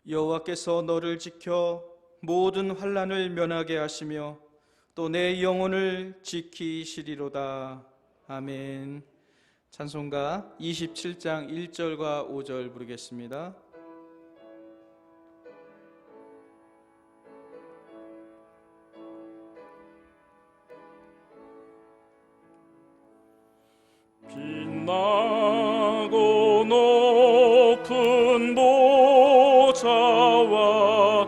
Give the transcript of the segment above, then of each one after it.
여호와께서 너를 지켜 모든 환난을 면하게 하시며 또 내 영혼을 지키시리로다. 아멘. 찬송가 27장 1절과 5절 부르겠습니다. 빛나고 높은 보좌와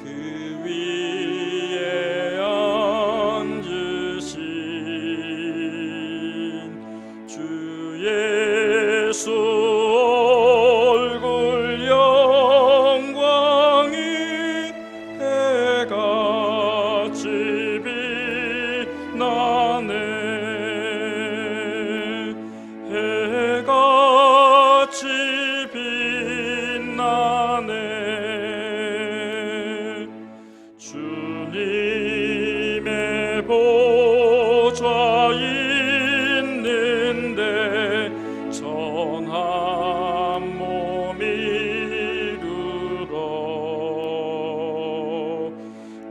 그 위에 앉으신 주 예수 얼굴 영광이 해같이 빛나네. 해같이 빛나네. 주님의 보좌 있는데 전한 몸 이루러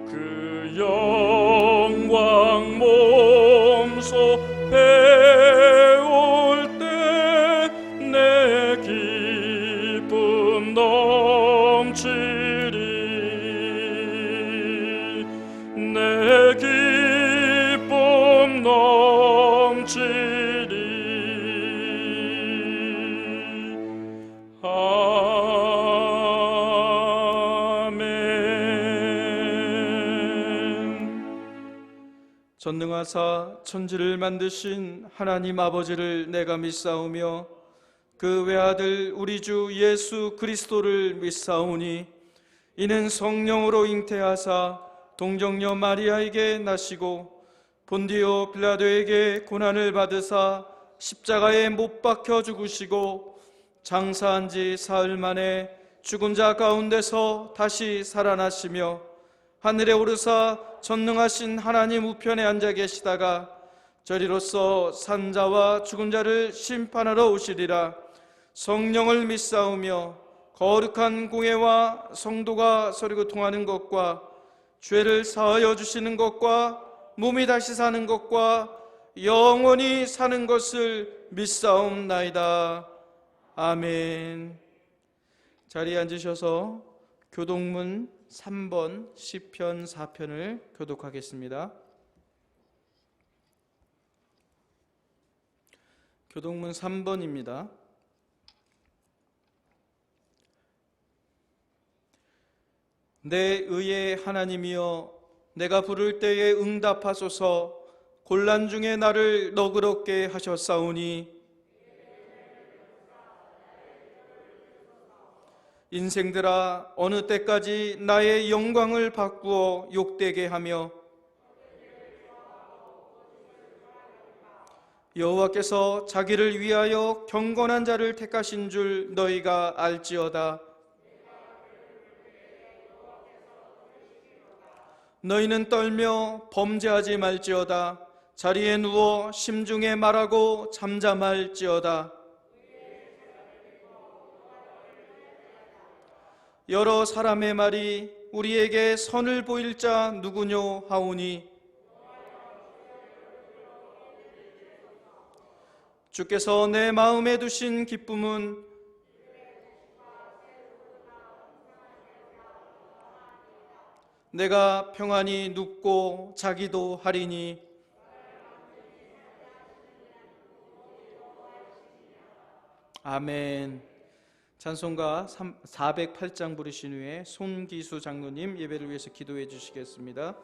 그 영광 몸소 배울 때 내 기쁨 넘치리. 내 기쁨 넘치리. 아멘. 전능하사 천지를 만드신 하나님 아버지를 내가 믿사오며 그 외아들 우리 주 예수 그리스도를 믿사오니 이는 성령으로 잉태하사 동정녀 마리아에게 나시고 본디오 빌라도에게 고난을 받으사 십자가에 못 박혀 죽으시고 장사한 지 사흘 만에 죽은 자 가운데서 다시 살아나시며 하늘에 오르사 전능하신 하나님 우편에 앉아 계시다가 저리로서 산자와 죽은 자를 심판하러 오시리라. 성령을 믿사오며 거룩한 공회와 성도가 서로 통하는 것과 죄를 사하여 주시는 것과 몸이 다시 사는 것과 영원히 사는 것을 믿사옵나이다. 아멘. 자리에 앉으셔서 교독문 3번 시편 4편을 교독하겠습니다. 교독문 3번입니다. 내 의의 하나님이여, 내가 부를 때에 응답하소서. 곤란 중에 나를 너그럽게 하셨사오니 인생들아, 어느 때까지 나의 영광을 바꾸어 욕되게 하며 여호와께서 자기를 위하여 경건한 자를 택하신 줄 너희가 알지어다. 너희는 떨며 범죄하지 말지어다. 자리에 누워 심중에 말하고 잠잠할지어다. 여러 사람의 말이 우리에게 선을 보일 자 누구뇨 하오니 주께서 내 마음에 두신 기쁨은 내가 평안히 눕고 자기도 하리니 아멘. 찬송가 408장 부르신 후에 손기수 장로님 예배를 위해서 기도해 주시겠습니다.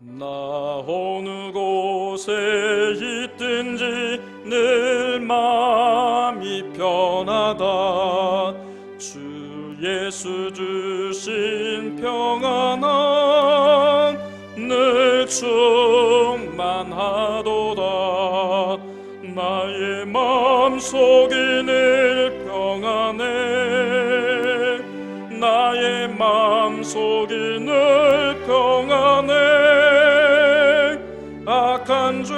나 어느 곳에 있든지 늘 마음이 편하다. 주 예수 주신 평안함 늘 충만하도다. 나의 마음속이 늘 평안해. 나의 마음속이 늘 평안해. 악한 죄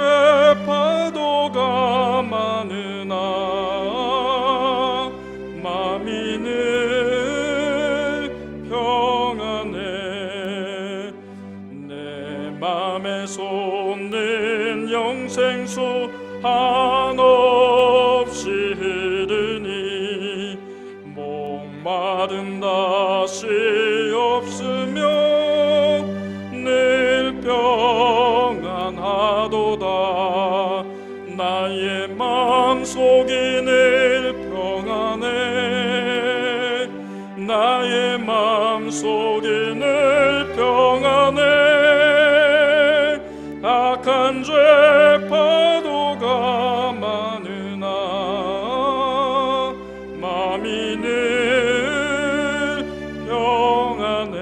파도가 많으나 나의 마음속이 늘 평안해. 나의 마음속이 늘 평안해. 악한 죄 파도가 많으나 마음이 늘 평안해.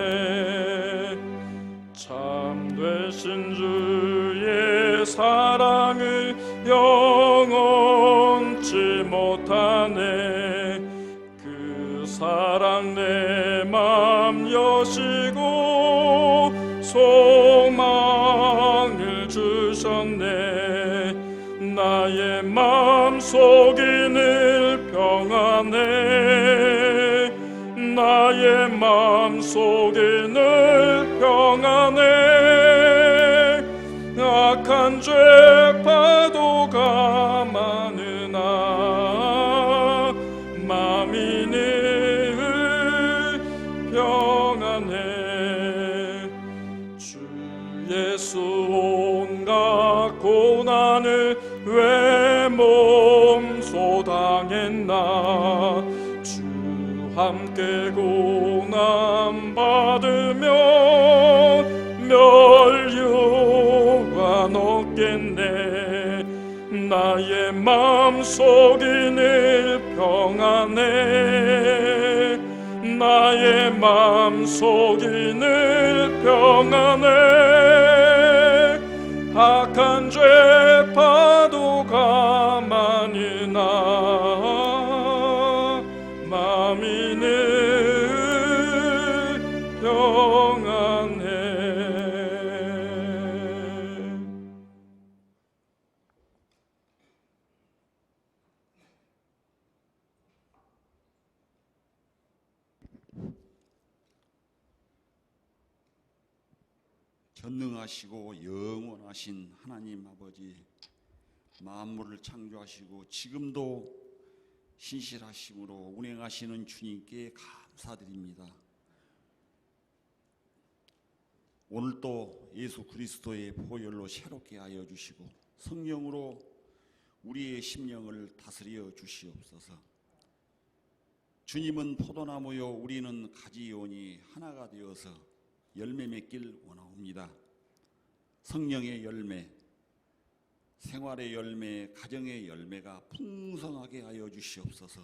참 되신 주의 사랑을 영원치 못하네. 그 사랑 내 맘 여시고 소망을 주셨네. 나의 마음속이 늘 평안해. 나의 마음속이 늘 평안해. 악한 죄 파도가 많으나 마음이 늘 평안해. 주 예수 온갖 고난을 왜 몸소 당했나. 주 함께 고난 받으면 멸류가 없겠네. 나의 마음속이 늘 평안해. 나의 마음속이 늘 평안해. 악한 죄 파도가 많으나 마음이 늘 평안해. 전능하시고 영원하신 하나님 아버지, 만물을 창조하시고 지금도 신실하심으로 운행하시는 주님께 감사드립니다. 오늘도 예수 그리스도의 보혈로 새롭게 하여 주시고 성령으로 우리의 심령을 다스려 주시옵소서. 주님은 포도나무요 우리는 가지요니 하나가 되어서 열매 맺길 원하옵니다. 성령의 열매, 생활의 열매, 가정의 열매가 풍성하게 하여 주시옵소서.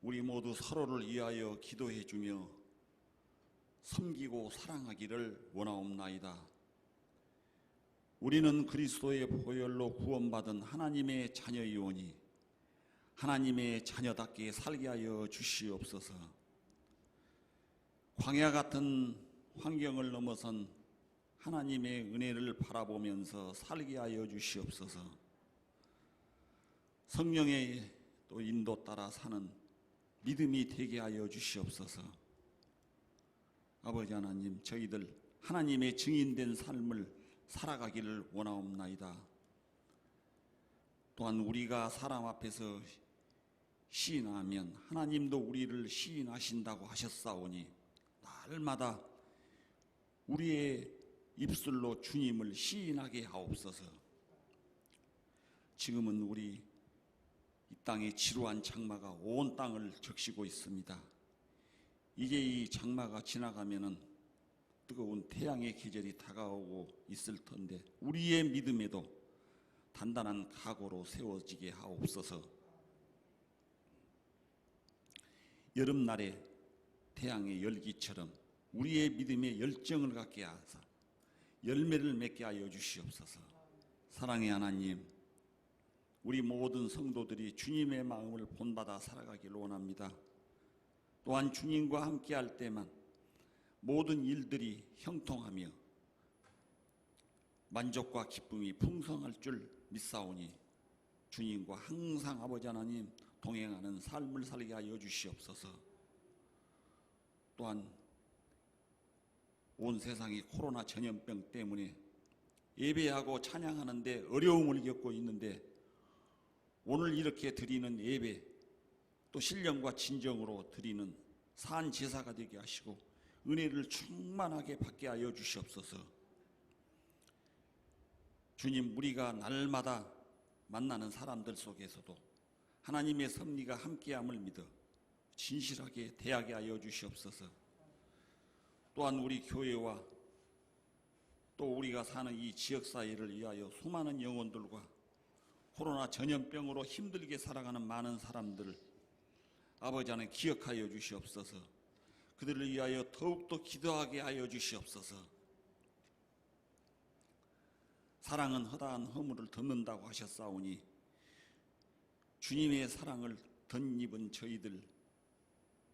우리 모두 서로를 위하여 기도해 주며 섬기고 사랑하기를 원하옵나이다. 우리는 그리스도의 보혈로 구원받은 하나님의 자녀이오니 하나님의 자녀답게 살게 하여 주시옵소서. 광야 같은 환경을 넘어선 하나님의 은혜를 바라보면서 살게 하여 주시옵소서. 성령의 또 인도 따라 사는 믿음이 되게 하여 주시옵소서. 아버지 하나님, 저희들 하나님의 증인된 삶을 살아가기를 원하옵나이다. 또한 우리가 사람 앞에서 시인하면 하나님도 우리를 시인하신다고 하셨사오니 날마다 우리의 입술로 주님을 시인하게 하옵소서. 지금은 우리 이 땅에 지루한 장마가 온 땅을 적시고 있습니다. 이제 이 장마가 지나가면은 뜨거운 태양의 계절이 다가오고 있을 텐데 우리의 믿음에도 단단한 각오로 세워지게 하옵소서. 여름날의 태양의 열기처럼 우리의 믿음에 열정을 갖게 하사 열매를 맺게 하여 주시옵소서. 사랑의 하나님, 우리 모든 성도들이 주님의 마음을 본받아 살아가기를 원합니다. 또한 주님과 함께 할 때만 모든 일들이 형통하며 만족과 기쁨이 풍성할 줄 믿사오니 주님과 항상 아버지 하나님 동행하는 삶을 살게 하여 주시옵소서. 또한 온 세상이 코로나 전염병 때문에 예배하고 찬양하는데 어려움을 겪고 있는데 오늘 이렇게 드리는 예배 또 신령과 진정으로 드리는 산 제사가 되게 하시고 은혜를 충만하게 받게 하여 주시옵소서. 주님, 우리가 날마다 만나는 사람들 속에서도 하나님의 섭리가 함께함을 믿어 진실하게 대하게 하여 주시옵소서. 또한 우리 교회와 또 우리가 사는 이 지역사회를 위하여 수많은 영혼들과 코로나 전염병으로 힘들게 살아가는 많은 사람들, 아버지 하나님 기억하여 주시옵소서. 그들을 위하여 더욱더 기도하게 하여 주시옵소서. 사랑은 허다한 허물을 덮는다고 하셨사오니 주님의 사랑을 덧입은 저희들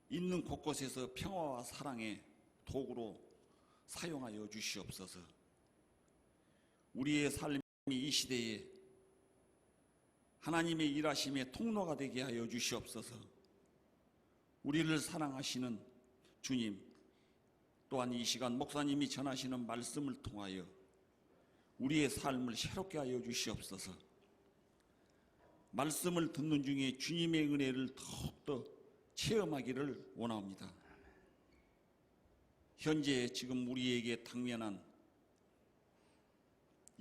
있는 곳곳에서 평화와 사랑의 도구로 사용하여 주시옵소서. 우리의 삶이 이 시대에 하나님의 일하심의 통로가 되게 하여 주시옵소서. 우리를 사랑하시는 주님, 또한 이 시간 목사님이 전하시는 말씀을 통하여 우리의 삶을 새롭게 하여 주시옵소서. 말씀을 듣는 중에 주님의 은혜를 더욱더 체험하기를 원합니다. 현재 지금 우리에게 당면한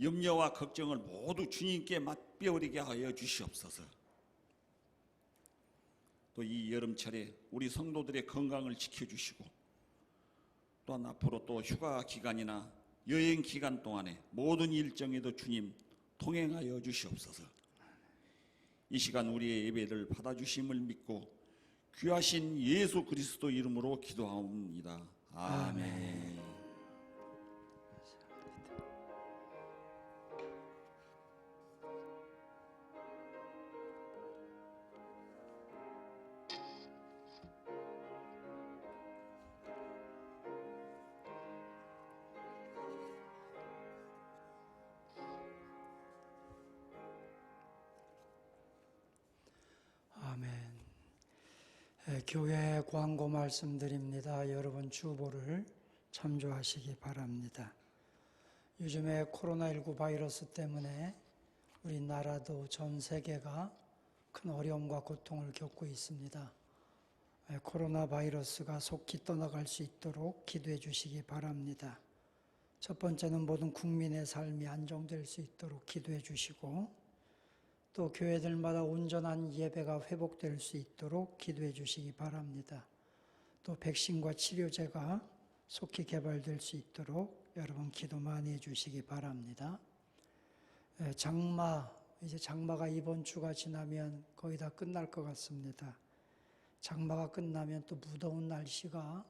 염려와 걱정을 모두 주님께 맡겨버리게 하여 주시옵소서. 또 이 여름철에 우리 성도들의 건강을 지켜주시고 또한 앞으로 또 휴가 기간이나 여행 기간 동안에 모든 일정에도 주님 동행하여 주시옵소서. 이 시간 우리의 예배를 받아주심을 믿고 귀하신 예수 그리스도 이름으로 기도하옵니다. 아멘. 아멘. 교회 광고 말씀드립니다. 여러분 주보를 참조하시기 바랍니다. 요즘에 코로나19 바이러스 때문에 우리나라도 전 세계가 큰 어려움과 고통을 겪고 있습니다. 코로나 바이러스가 속히 떠나갈 수 있도록 기도해 주시기 바랍니다. 첫 번째는 모든 국민의 삶이 안정될 수 있도록 기도해 주시고 또 교회들마다 온전한 예배가 회복될 수 있도록 기도해 주시기 바랍니다. 또 백신과 치료제가 속히 개발될 수 있도록 여러분 기도 많이 해 주시기 바랍니다. 이제 장마가 이번 주가 지나면 거의 다 끝날 것 같습니다. 장마가 끝나면 또 무더운 날씨가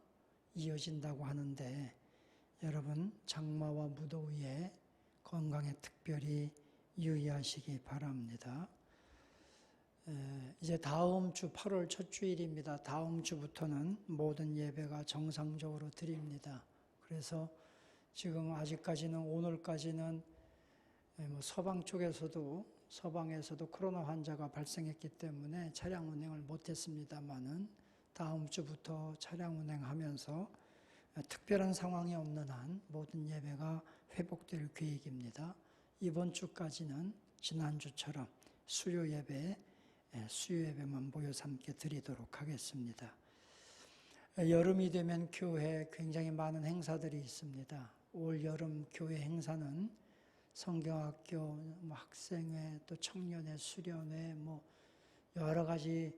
이어진다고 하는데 여러분 장마와 무더위에 건강에 특별히 유의하시기 바랍니다. 이제 다음 주 8월 첫 주일입니다. 다음 주부터는 모든 예배가 정상적으로 드립니다. 그래서 지금 아직까지는 오늘까지는 서방 쪽에서도 서방에서도 코로나 환자가 발생했기 때문에 차량 운행을 못했습니다만은 다음 주부터 차량 운행하면서 특별한 상황이 없는 한 모든 예배가 회복될 계획입니다. 이번 주까지는 지난주처럼 수요 예배만 모여서 함께 드리도록 하겠습니다. 여름이 되면 교회에 굉장히 많은 행사들이 있습니다. 올 여름 교회 행사는 성경학교, 학생회, 또 청년회, 수련회, 여러 가지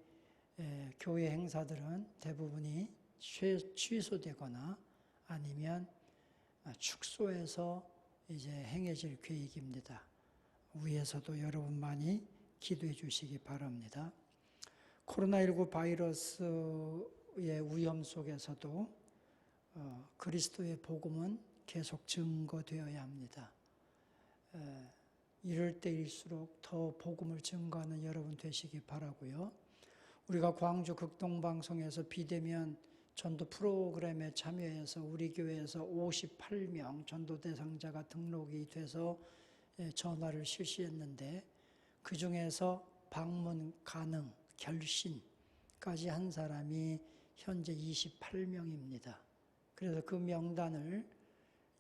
교회 행사들은 대부분이 취소되거나 아니면 축소해서 이제 행해질 계획입니다. 위에서도 여러분 많이 기도해 주시기 바랍니다. 코로나19 바이러스의 위험 속에서도 그리스도의 복음은 계속 증거되어야 합니다. 이럴 때일수록 더 복음을 증거하는 여러분 되시기 바라고요. 우리가 광주 극동방송에서 비대면 전도 프로그램에 참여해서 우리 교회에서 58명 전도 대상자가 등록이 돼서 전화를 실시했는데 그 중에서 방문 가능, 결신까지 한 사람이 현재 28명입니다. 그래서 그 명단을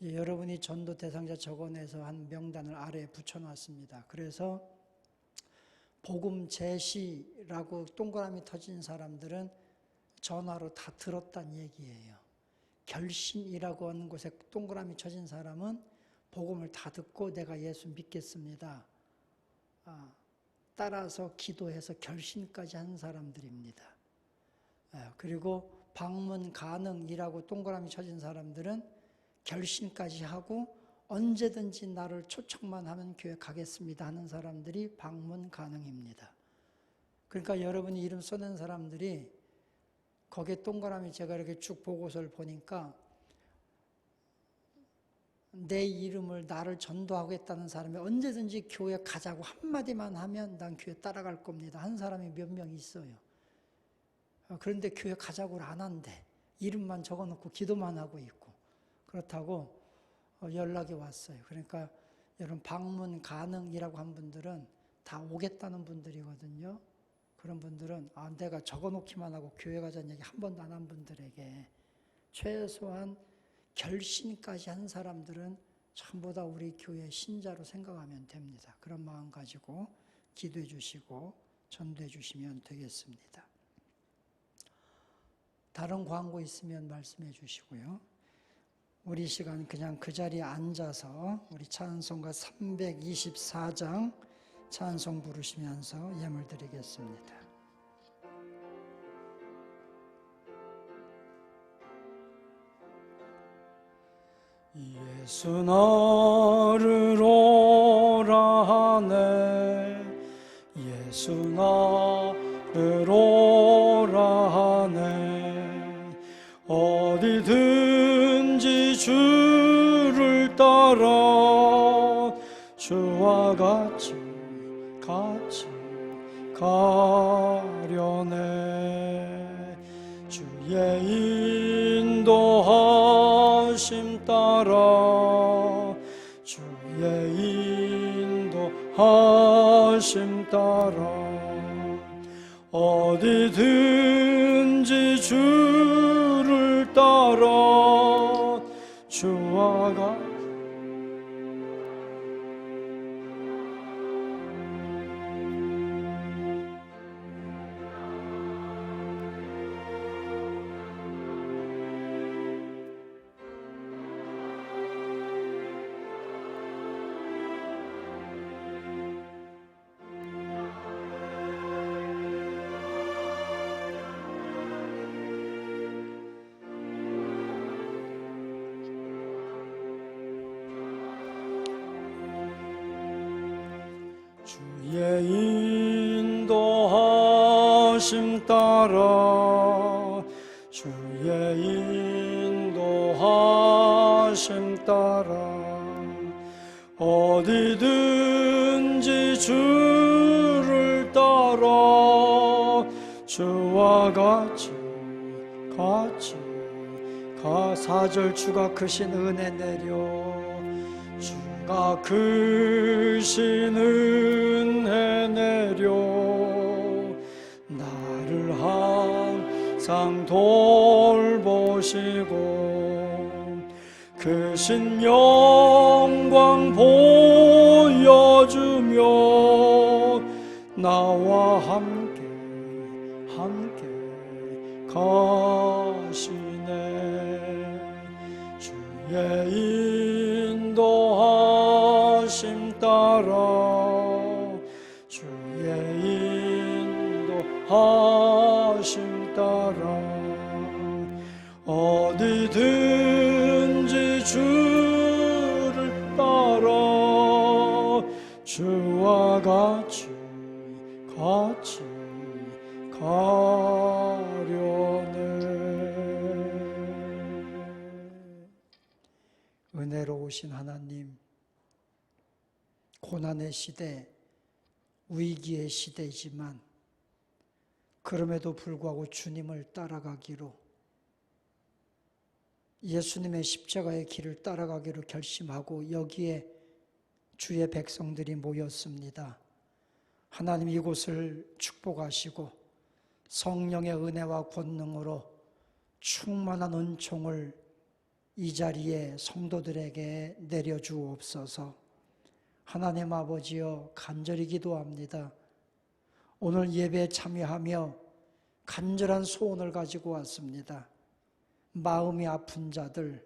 여러분이 전도 대상자 적어내서 한 명단을 아래에 붙여놨습니다. 그래서 복음 제시라고 동그라미 터진 사람들은 전화로 다 들었다는 얘기예요. 결신이라고 하는 곳에 동그라미 쳐진 사람은 복음을 다 듣고 내가 예수 믿겠습니다. 따라서 기도해서 결심까지 한 사람들입니다. 그리고 방문 가능이라고 동그라미 쳐진 사람들은 결심까지 하고 언제든지 나를 초청만 하면 교회 가겠습니다 하는 사람들이 방문 가능입니다. 그러니까 여러분이 이름 써낸 사람들이 거기에 동그라미 제가 이렇게 쭉 보고서를 보니까 내 이름을 나를 전도하겠다는 사람이 언제든지 교회 가자고 한마디만 하면 난 교회 따라갈 겁니다 한 사람이 몇 명 있어요. 그런데 교회 가자고 안 한대. 이름만 적어놓고 기도만 하고 있고 그렇다고 연락이 왔어요. 그러니까 여러분 방문 가능이라고 한 분들은 다 오겠다는 분들이거든요. 그런 분들은 내가 적어놓기만 하고 교회 가자는 얘기 한 번도 안 한 분들에게 최소한 결심까지 한 사람들은 전부 다 우리 교회 신자로 생각하면 됩니다. 그런 마음 가지고 기도해 주시고 전도해 주시면 되겠습니다. 다른 광고 있으면 말씀해 주시고요. 우리 시간 그냥 그 자리에 앉아서 우리 찬송가 324장 찬송 부르시면서 예물 드리겠습니다. 예수 나를 오라 하네 예수 나를 오라 하네 어디든지 주를 따라 주와 같이 가려네 주의 인도하심 따라 주의 인도하심 따라 어디든지 주를 따라 주와 같이 주의 인도하심 따라 주의 인도하심 따라 어디든지 주를 따라 주와 같이 가 4절 주가 크신 은혜 내려 주가 크신 은혜 내려 나를 항상 돌보시고 크신 영광 보여주며 나와 함께 가시네 주의 인도하심 따라 주의 인도하심 따라 어디든지 주를 따라 주와 같이 가려네. 은혜로우신 하나님, 고난의 시대, 위기의 시대이지만 그럼에도 불구하고 주님을 따라가기로, 예수님의 십자가의 길을 따라가기로 결심하고 여기에 주의 백성들이 모였습니다. 하나님, 이곳을 축복하시고 성령의 은혜와 권능으로 충만한 은총을 이 자리에 성도들에게 내려주옵소서. 하나님 아버지여, 간절히 기도합니다. 오늘 예배에 참여하며 간절한 소원을 가지고 왔습니다. 마음이 아픈 자들,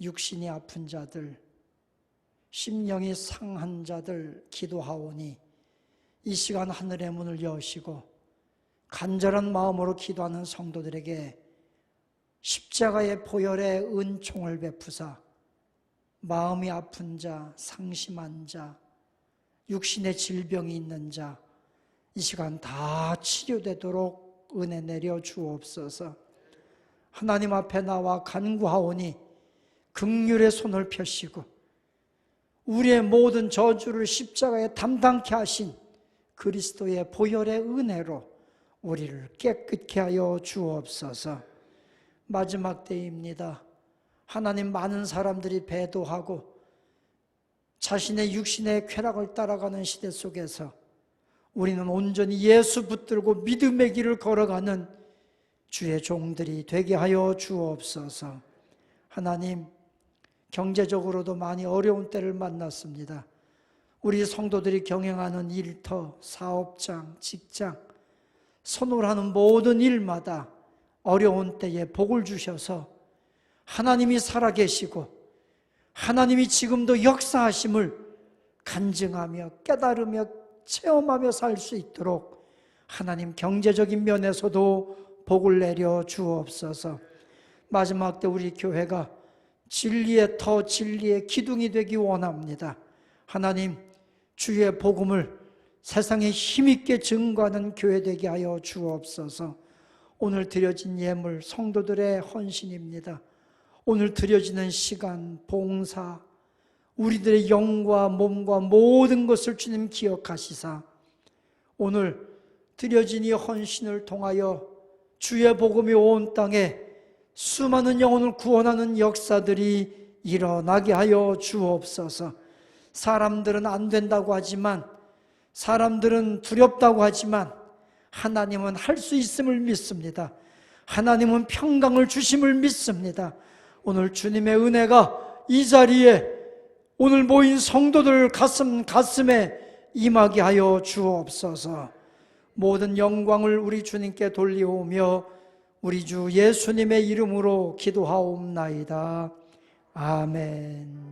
육신이 아픈 자들, 심령이 상한 자들 기도하오니 이 시간 하늘의 문을 여시고 간절한 마음으로 기도하는 성도들에게 십자가의 보혈의 은총을 베푸사 마음이 아픈 자, 상심한 자, 육신의 질병이 있는 자, 이 시간 다 치료되도록 은혜 내려 주옵소서. 하나님 앞에 나와 간구하오니 긍휼의 손을 펴시고 우리의 모든 저주를 십자가에 담당케 하신 그리스도의 보혈의 은혜로 우리를 깨끗게 하여 주옵소서. 마지막 때입니다. 하나님, 많은 사람들이 배도하고 자신의 육신의 쾌락을 따라가는 시대 속에서 우리는 온전히 예수 붙들고 믿음의 길을 걸어가는 주의 종들이 되게 하여 주옵소서. 하나님, 경제적으로도 많이 어려운 때를 만났습니다. 우리 성도들이 경영하는 일터, 사업장, 직장, 손으로 하는 모든 일마다 어려운 때에 복을 주셔서 하나님이 살아계시고 하나님이 지금도 역사하심을 간증하며 깨달으며 체험하며 살 수 있도록 하나님, 경제적인 면에서도 복을 내려 주옵소서. 마지막 때 우리 교회가 진리의 터, 진리의 기둥이 되기 원합니다. 하나님, 주의 복음을 세상에 힘있게 증거하는 교회 되게 하여 주옵소서. 오늘 드려진 예물 성도들의 헌신입니다. 오늘 드려지는 시간, 봉사, 우리들의 영과 몸과 모든 것을 주님 기억하시사 오늘 드려진 이 헌신을 통하여 주의 복음이 온 땅에 수많은 영혼을 구원하는 역사들이 일어나게 하여 주옵소서. 사람들은 안 된다고 하지만, 사람들은 두렵다고 하지만 하나님은 할 수 있음을 믿습니다. 하나님은 평강을 주심을 믿습니다. 오늘 주님의 은혜가 이 자리에 오늘 모인 성도들 가슴에 임하게 하여 주옵소서. 모든 영광을 우리 주님께 돌리오며 우리 주 예수님의 이름으로 기도하옵나이다. 아멘.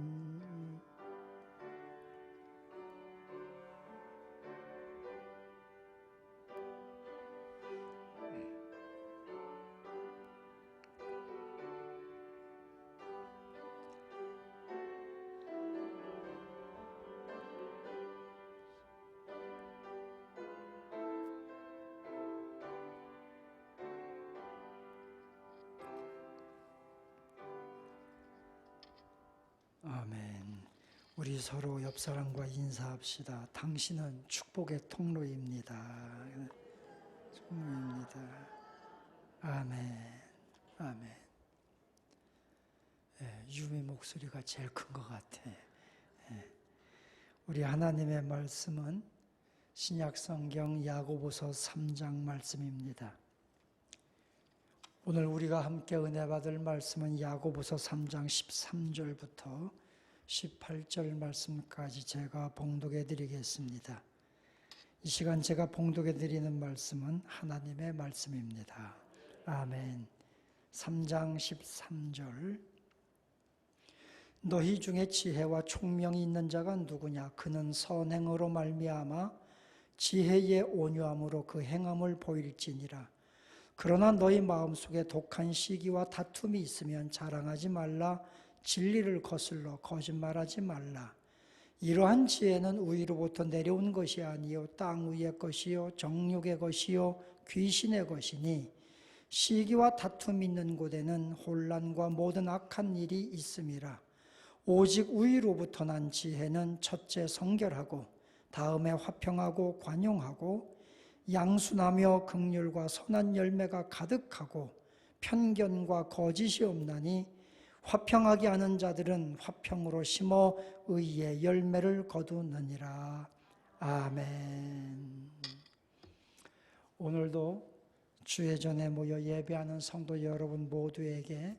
아멘. 우리 서로 옆 사람과 인사합시다. 당신은 축복의 통로입니다. 통로입니다. 아멘. 아멘. 유미 목소리가 제일 큰 것 같아. 우리 하나님의 말씀은 신약성경 야고보서 3장 말씀입니다. 오늘 우리가 함께 은혜 받을 말씀은 야고보서 3장 13절부터 18절 말씀까지 제가 봉독해 드리겠습니다. 이 시간 제가 봉독해 드리는 말씀은 하나님의 말씀입니다. 아멘. 3장 13절. 너희 중에 지혜와 총명이 있는 자가 누구냐? 그는 선행으로 말미암아 지혜의 온유함으로 그 행함을 보일지니라. 그러나 너희 마음속에 독한 시기와 다툼이 있으면 자랑하지 말라. 진리를 거슬러 거짓말하지 말라. 이러한 지혜는 위로부터 내려온 것이 아니요 땅 위의 것이요 정욕의 것이요 귀신의 것이니 시기와 다툼이 있는 곳에는 혼란과 모든 악한 일이 있음이라. 오직 위로부터 난 지혜는 첫째 성결하고 다음에 화평하고 관용하고 양순하며 긍휼과 선한 열매가 가득하고 편견과 거짓이 없나니 화평하게 하는 자들은 화평으로 심어 의의 열매를 거두느니라. 아멘. 오늘도 주의 전에 모여 예배하는 성도 여러분 모두에게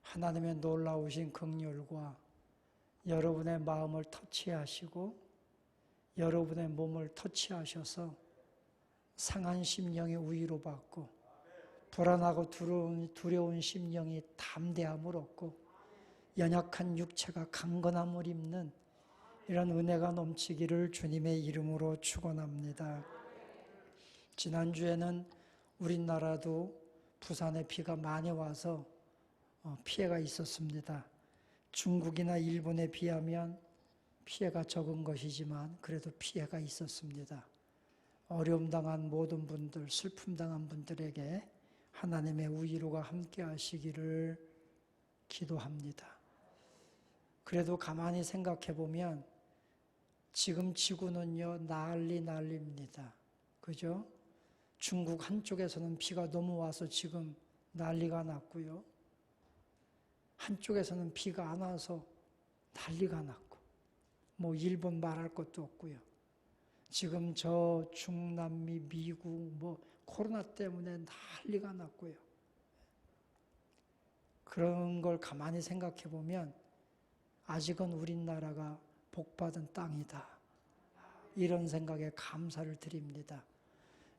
하나님의 놀라우신 긍휼과 여러분의 마음을 터치하시고 여러분의 몸을 터치하셔서 상한 심령이 위로받고 불안하고 두려운 심령이 담대함을 얻고 연약한 육체가 강건함을 입는 이런 은혜가 넘치기를 주님의 이름으로 축원합니다. 지난주에는 우리나라도 부산에 비가 많이 와서 피해가 있었습니다. 중국이나 일본에 비하면 피해가 적은 것이지만 그래도 피해가 있었습니다. 어려움 당한 모든 분들, 슬픔 당한 분들에게 하나님의 위로가 함께 하시기를 기도합니다. 그래도 가만히 생각해 보면 지금 지구는요, 난리입니다. 그죠? 중국 한쪽에서는 비가 너무 와서 지금 난리가 났고요. 한쪽에서는 비가 안 와서 난리가 났고, 뭐 일본 말할 것도 없고요. 지금 저 중남미, 미국 뭐 코로나 때문에 난리가 났고요. 그런 걸 가만히 생각해 보면 아직은 우리나라가 복받은 땅이다. 이런 생각에 감사를 드립니다.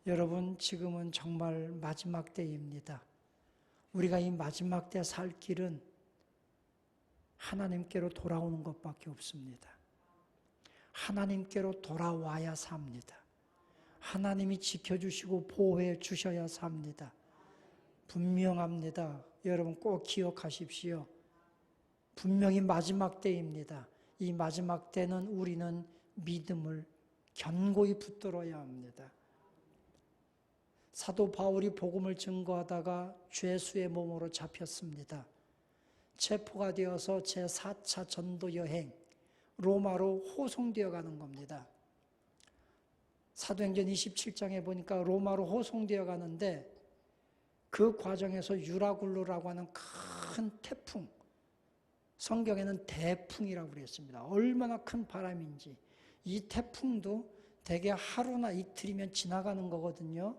여러분, 지금은 정말 마지막 때입니다. 우리가 이 마지막 때 살 길은 하나님께로 돌아오는 것밖에 없습니다. 하나님께로 돌아와야 삽니다. 하나님이 지켜주시고 보호해 주셔야 삽니다. 분명합니다. 여러분 꼭 기억하십시오. 분명히 마지막 때입니다. 이 마지막 때는 우리는 믿음을 견고히 붙들어야 합니다. 사도 바울이 복음을 증거하다가 죄수의 몸으로 잡혔습니다. 체포가 되어서 제4차 전도 여행, 로마로 호송되어 가는 겁니다. 사도행전 27장에 보니까 로마로 호송되어 가는데 그 과정에서 유라굴로라고 하는 큰 태풍, 성경에는 대풍이라고 그랬습니다. 얼마나 큰 바람인지. 이 태풍도 대개 하루나 이틀이면 지나가는 거거든요.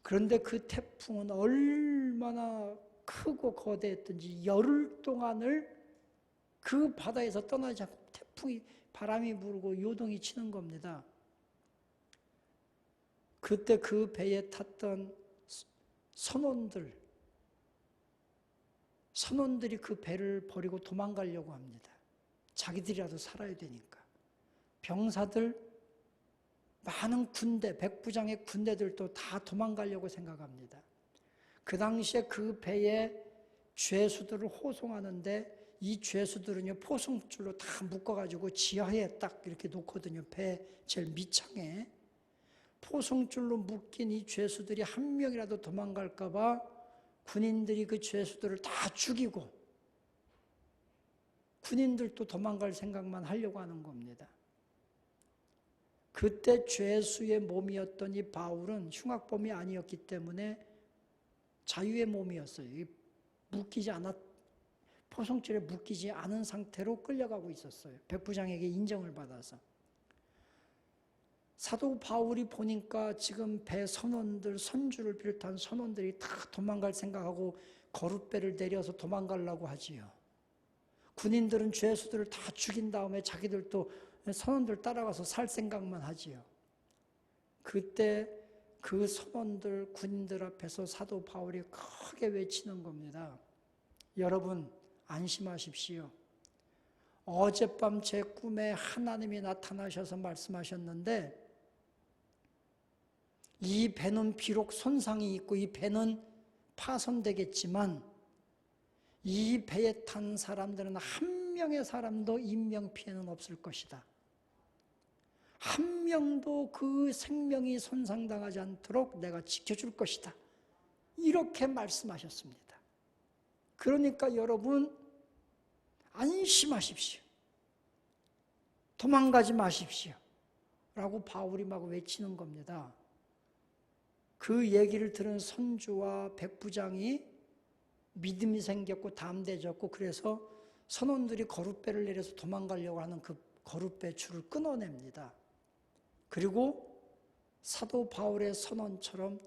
그런데 그 태풍은 얼마나 크고 거대했던지 열흘 동안을 그 바다에서 떠나지 않고 태풍이 바람이 불고 요동이 치는 겁니다. 그때 그 배에 탔던 선원들이 그 배를 버리고 도망가려고 합니다. 자기들이라도 살아야 되니까. 병사들, 많은 군대, 백부장의 군대들도 다 도망가려고 생각합니다. 그 당시에 그 배에 죄수들을 호송하는데 이 죄수들은요, 포승줄로 다 묶어가지고 지하에 딱 이렇게 놓거든요. 배 제일 밑창에. 포승줄로 묶인 이 죄수들이 한 명이라도 도망갈까봐 군인들이 그 죄수들을 다 죽이고 군인들도 도망갈 생각만 하려고 하는 겁니다. 그때 죄수의 몸이었던 이 바울은 흉악범이 아니었기 때문에 자유의 몸이었어요. 포승줄에 묶이지 않은 상태로 끌려가고 있었어요. 백부장에게 인정을 받아서. 사도 바울이 보니까 지금 배 선원들, 선주를 비롯한 선원들이 다 도망갈 생각하고 거룻배를 내려서 도망가려고 하지요. 군인들은 죄수들을 다 죽인 다음에 자기들도 선원들 따라가서 살 생각만 하지요. 그때 그 선원들, 군인들 앞에서 사도 바울이 크게 외치는 겁니다. 여러분, 안심하십시오. 어젯밤 제 꿈에 하나님이 나타나셔서 말씀하셨는데 이 배는 비록 손상이 있고 이 배는 파손되겠지만 이 배에 탄 사람들은 한 명의 사람도 인명피해는 없을 것이다. 한 명도 그 생명이 손상당하지 않도록 내가 지켜줄 것이다. 이렇게 말씀하셨습니다. 그러니까 여러분 안심하십시오. 도망가지 마십시오. 라고 바울이 막 외치는 겁니다. 그 얘기를 들은 선주와 백부장이 믿음이 생겼고 담대해졌고 그래서 선원들이 거룻배를 내려서 도망가려고 하는 그 거룻배 줄을 끊어냅니다. 그리고 사도 바울의 선언처럼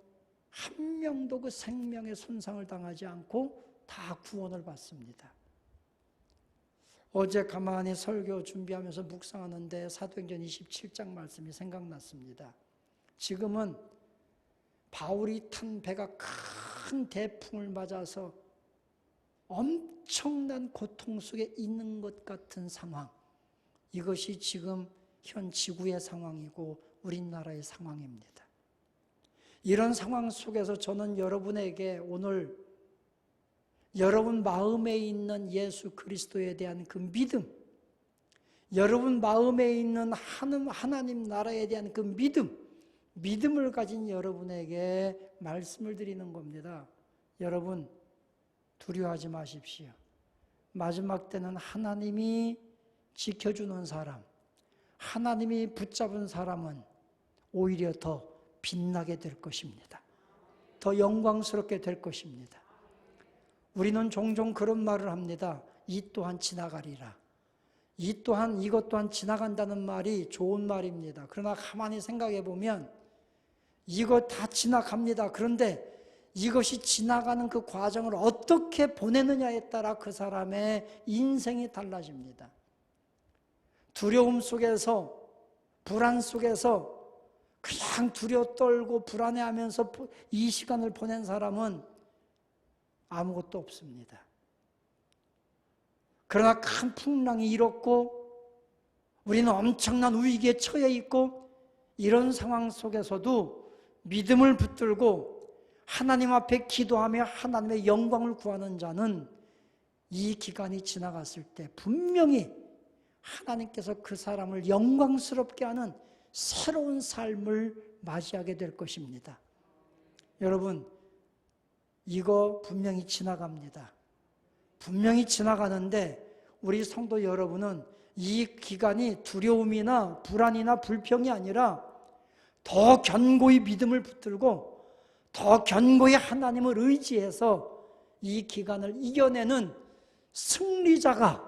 한 명도 그 생명의 손상을 당하지 않고 다 구원을 받습니다. 어제 가만히 설교 준비하면서 묵상하는데 사도행전 27장 말씀이 생각났습니다. 지금은 바울이 탄 배가 큰 대풍을 맞아서 엄청난 고통 속에 있는 것 같은 상황, 이것이 지금 현 지구의 상황이고 우리나라의 상황입니다. 이런 상황 속에서 저는 여러분에게 오늘 여러분 마음에 있는 예수 그리스도에 대한 그 믿음, 여러분 마음에 있는 하나님 나라에 대한 그 믿음을 가진 여러분에게 말씀을 드리는 겁니다. 여러분, 두려워하지 마십시오. 마지막 때는 하나님이 지켜주는 사람, 하나님이 붙잡은 사람은 오히려 더 빛나게 될 것입니다. 더 영광스럽게 될 것입니다. 우리는 종종 그런 말을 합니다. 이 또한 지나가리라. 이것 또한 지나간다는 말이 좋은 말입니다. 그러나 가만히 생각해 보면 이거 다 지나갑니다. 그런데 이것이 지나가는 그 과정을 어떻게 보내느냐에 따라 그 사람의 인생이 달라집니다. 두려움 속에서, 불안 속에서 그냥 두려워 떨고 불안해하면서 이 시간을 보낸 사람은 아무것도 없습니다. 그러나 큰 풍랑이 일었고 우리는 엄청난 위기에 처해 있고 이런 상황 속에서도 믿음을 붙들고 하나님 앞에 기도하며 하나님의 영광을 구하는 자는 이 기간이 지나갔을 때 분명히 하나님께서 그 사람을 영광스럽게 하는 새로운 삶을 맞이하게 될 것입니다. 여러분, 이거 분명히 지나갑니다. 분명히 지나가는데 우리 성도 여러분은 이 기간이 두려움이나 불안이나 불평이 아니라 더 견고히 믿음을 붙들고 더 견고히 하나님을 의지해서 이 기간을 이겨내는 승리자로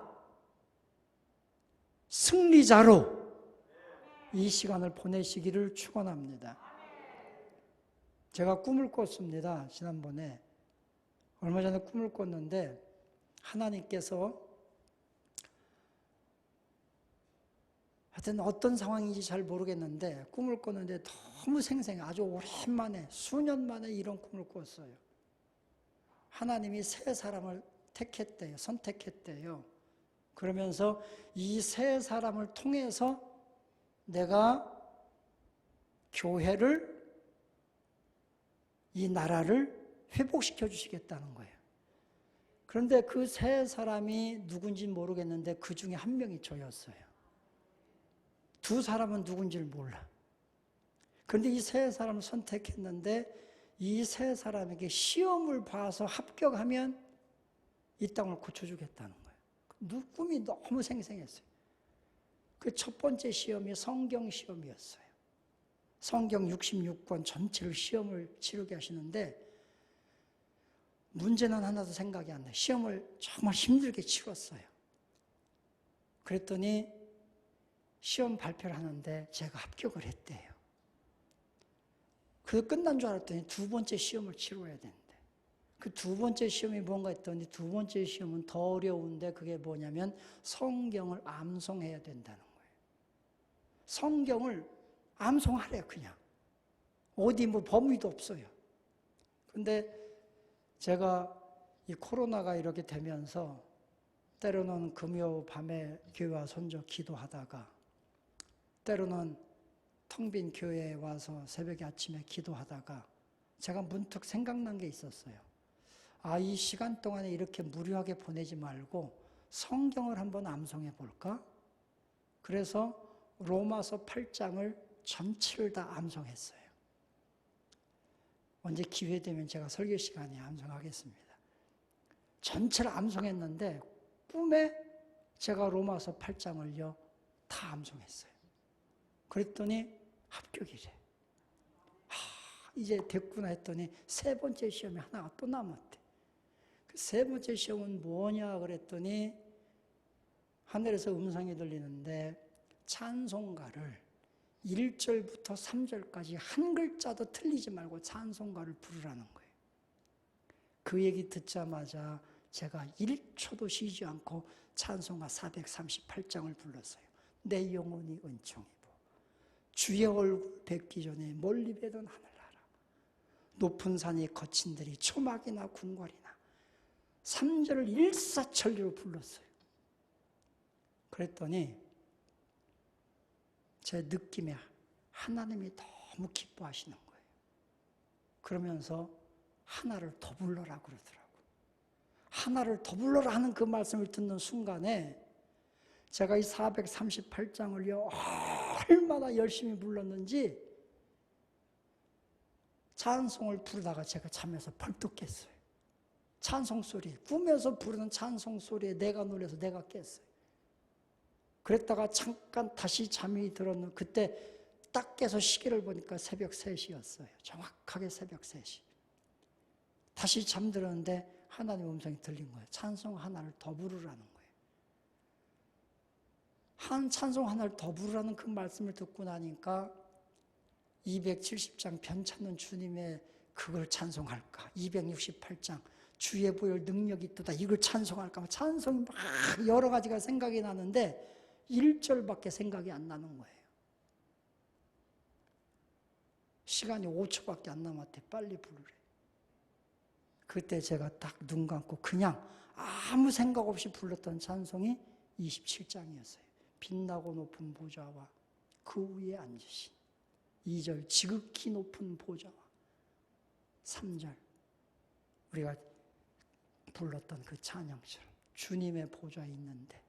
이 시간을 보내시기를 축원합니다. 제가 꿈을 꿨습니다. 지난번에 얼마 전에 꿈을 꿨는데 하나님께서 하여튼 어떤 상황인지 잘 모르겠는데 꿈을 꿨는데 너무 생생해. 아주 오랜만에 수년 만에 이런 꿈을 꿨어요. 하나님이 세 사람을 택했대요. 선택했대요. 그러면서 이 세 사람을 통해서 내가 교회를, 이 나라를 회복시켜 주시겠다는 거예요. 그런데 그 세 사람이 누군지 모르겠는데 그 중에 한 명이 저였어요. 두 사람은 누군지를 몰라. 그런데 이 세 사람을 선택했는데 이 세 사람에게 시험을 봐서 합격하면 이 땅을 고쳐주겠다는 거예요. 꿈이 너무 생생했어요. 그 첫 번째 시험이 성경 시험이었어요. 성경 66권 전체를 시험을 치르게 하시는데 문제는 하나도 생각이 안 나요. 시험을 정말 힘들게 치렀어요. 그랬더니 시험 발표를 하는데 제가 합격을 했대요. 그 끝난 줄 알았더니 두 번째 시험을 치러야 되는데 그 두 번째 시험이 뭔가 했더니 두 번째 시험은 더 어려운데 그게 뭐냐면 성경을 암송해야 된다는 거예요. 성경을 암송하래요. 그냥 어디 뭐 범위도 없어요. 근데 제가 이 코로나가 이렇게 되면서 때로는 금요 밤에 교회와 손져 기도하다가 때로는 텅 빈 교회에 와서 새벽에 아침에 기도하다가 제가 문득 생각난 게 있었어요. 이 시간 동안에 이렇게 무료하게 보내지 말고 성경을 한번 암송해 볼까? 그래서 로마서 8장을 전체를 다 암송했어요. 언제 기회 되면 제가 설교 시간에 암송하겠습니다. 전체를 암송했는데 꿈에 제가 로마서 8장을요 다 암송했어요. 그랬더니 합격이래. 이제 됐구나 했더니 세 번째 시험이 하나가 또 남았대. 그 세 번째 시험은 뭐냐 그랬더니 하늘에서 음성이 들리는데 찬송가를 1절부터 3절까지 한 글자도 틀리지 말고 찬송가를 부르라는 거예요. 그 얘기 듣자마자 제가 1초도 쉬지 않고 찬송가 438장을 불렀어요. 내 영혼이 은총이고 주의 얼굴 뵙기 전에 멀리 뵈던 하늘나라 높은 산이 거친 들이 초막이나 궁궐이나 3절을 일사천리로 불렀어요. 그랬더니 제 느낌에 하나님이 너무 기뻐하시는 거예요. 그러면서 하나를 더 불러라 그러더라고요. 하나를 더 불러라 하는 그 말씀을 듣는 순간에 제가 이 438장을요 얼마나 열심히 불렀는지 찬송을 부르다가 제가 잠에서 벌떡 깼어요. 찬송 소리, 꿈에서 부르는 찬송 소리에 내가 놀라서 내가 깼어요. 그랬다가 잠깐 다시 잠이 들었는데 그때 딱 깨서 시계를 보니까 새벽 3시였어요. 정확하게 새벽 3시. 다시 잠들었는데 하나님 음성이 들린 거예요. 찬송 하나를 더 부르라는 거예요. 찬송 하나를 더 부르라는 그 말씀을 듣고 나니까 270장 변찮는 주님의 그걸 찬송할까? 268장 주의 보혈 능력이 있도다 이걸 찬송할까? 찬송이 막 여러 가지가 생각이 나는데 1절밖에 생각이 안 나는 거예요. 시간이 5초밖에 안 남았대. 빨리 부르래. 그때 제가 딱 눈 감고 그냥 아무 생각 없이 불렀던 찬송이 27장이었어요. 빛나고 높은 보좌와 그 위에 앉으신 2절 지극히 높은 보좌와 3절 우리가 불렀던 그 찬양처럼 주님의 보좌에 있는데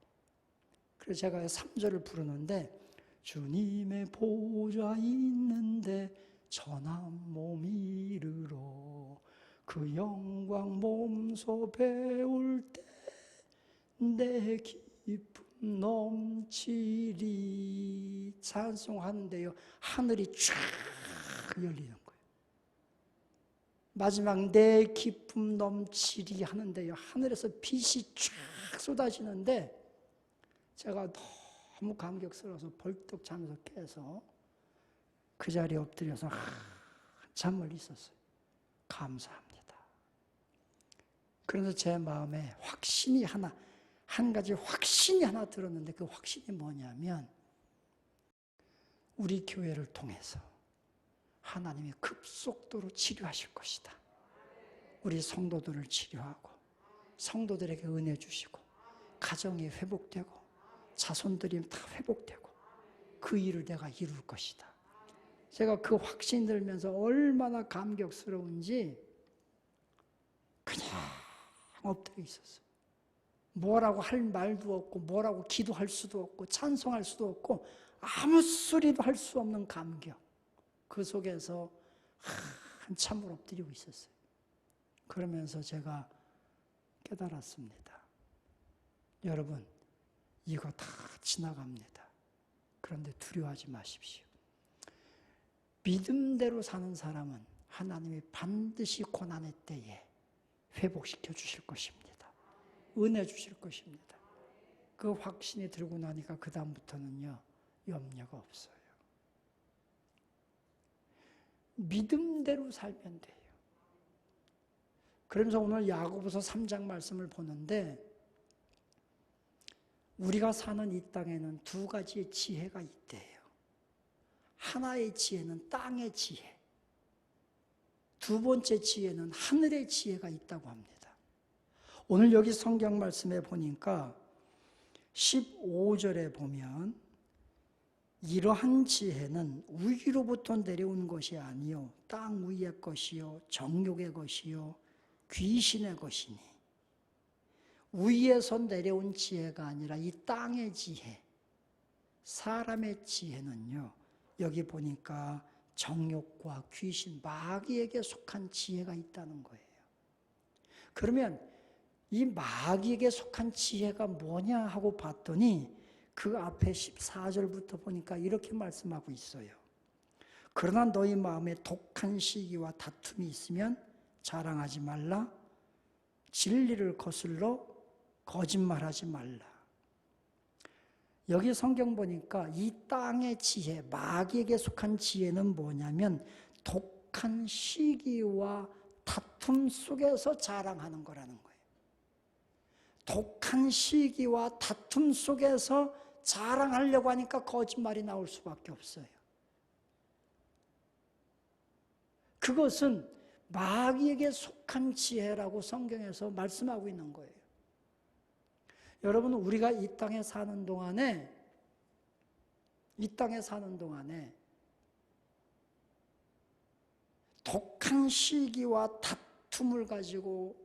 그래서 제가 3절을 부르는데 주님의 보좌에 있는데 전한 몸 이르러 그 영광 몸소 배울 때 내 기쁨 넘치리 찬송하는데요 하늘이 쫙 열리는 거예요. 마지막 내 기쁨 넘치리 하는데요 하늘에서 빛이 쫙 쏟아지는데 제가 너무 감격스러워서 벌떡 잠에서 깨서 그 자리에 엎드려서 한참을 있었어요. 감사합니다. 그래서 제 마음에 확신이 한 가지 확신이 하나 들었는데 그 확신이 뭐냐면 우리 교회를 통해서 하나님이 급속도로 치료하실 것이다. 우리 성도들을 치료하고 성도들에게 은혜 주시고 가정이 회복되고 자손들이 다 회복되고 그 일을 내가 이룰 것이다. 제가 그 확신 들면서 얼마나 감격스러운지 그냥 엎드려 있었어요. 뭐라고 할 말도 없고 뭐라고 기도할 수도 없고 찬송할 수도 없고 아무 소리도 할 수 없는 감격. 그 속에서 한참을 엎드리고 있었어요. 그러면서 제가 깨달았습니다. 여러분, 이거 다 지나갑니다. 그런데 두려워하지 마십시오. 믿음대로 사는 사람은 하나님이 반드시 고난의 때에 회복시켜 주실 것입니다. 은혜 주실 것입니다. 그 확신이 들고 나니까 그 다음부터는요 염려가 없어요. 믿음대로 살면 돼요. 그러면서 오늘 야고보서 3장 말씀을 보는데 우리가 사는 이 땅에는 두 가지의 지혜가 있대요. 하나의 지혜는 땅의 지혜, 두 번째 지혜는 하늘의 지혜가 있다고 합니다. 오늘 여기 성경 말씀에 보니까 15절에 보면 이러한 지혜는 위로부터 내려온 것이 아니요 땅 위의 것이요 정욕의 것이요 귀신의 것이니 위에서 내려온 지혜가 아니라 이 땅의 지혜, 사람의 지혜는요 여기 보니까 정욕과 귀신, 마귀에게 속한 지혜가 있다는 거예요. 그러면 이 마귀에게 속한 지혜가 뭐냐 하고 봤더니 그 앞에 14절부터 보니까 이렇게 말씀하고 있어요. 그러나 너희 마음에 독한 시기와 다툼이 있으면 자랑하지 말라. 진리를 거슬러 거짓말하지 말라. 여기 성경 보니까 이 땅의 지혜, 마귀에게 속한 지혜는 뭐냐면 독한 시기와 다툼 속에서 자랑하는 거라는 거예요. 독한 시기와 다툼 속에서 자랑하려고 하니까 거짓말이 나올 수밖에 없어요. 그것은 마귀에게 속한 지혜라고 성경에서 말씀하고 있는 거예요. 여러분, 우리가 이 땅에 사는 동안에 이 땅에 사는 동안에 독한 시기와 다툼을 가지고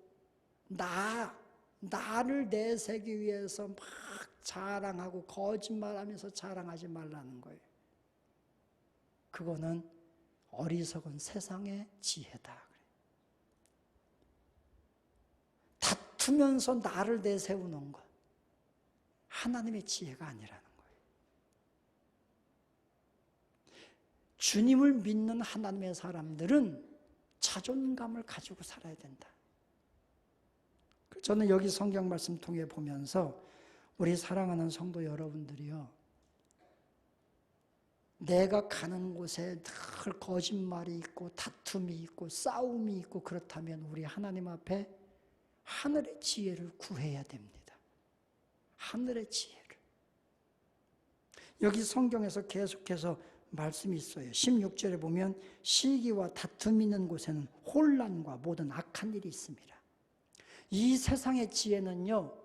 나를 내세기 위해서 막 자랑하고 거짓말하면서 자랑하지 말라는 거예요. 그거는 어리석은 세상의 지혜다. 다투면서 나를 내세우는 것, 하나님의 지혜가 아니라는 거예요. 주님을 믿는 하나님의 사람들은 자존감을 가지고 살아야 된다. 저는 여기 성경 말씀 통해 보면서 우리 사랑하는 성도 여러분들이요, 내가 가는 곳에 늘 거짓말이 있고 다툼이 있고 싸움이 있고 그렇다면 우리 하나님 앞에 하늘의 지혜를 구해야 됩니다. 하늘의 지혜를. 여기 성경에서 계속해서 말씀이 있어요. 16절에 보면 시기와 다툼이 있는 곳에는 혼란과 모든 악한 일이 있습니다. 이 세상의 지혜는요,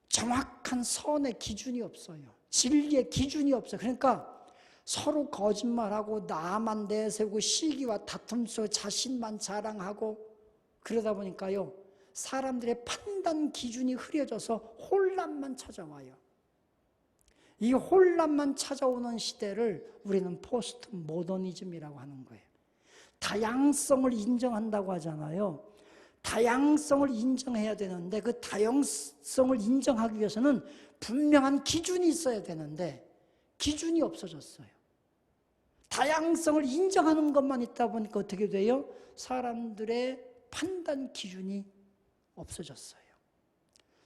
정확한 선의 기준이 없어요. 진리의 기준이 없어요. 그러니까 서로 거짓말하고 나만 내세우고 시기와 다툼 속에 자신만 자랑하고 그러다 보니까요, 사람들의 판단 기준이 흐려져서 혼란만 찾아와요. 이 혼란만 찾아오는 시대를 우리는 포스트 모더니즘이라고 하는 거예요. 다양성을 인정한다고 하잖아요. 다양성을 인정해야 되는데 그 다양성을 인정하기 위해서는 분명한 기준이 있어야 되는데 기준이 없어졌어요. 다양성을 인정하는 것만 있다 보니까 어떻게 돼요? 사람들의 판단 기준이 없어졌어요.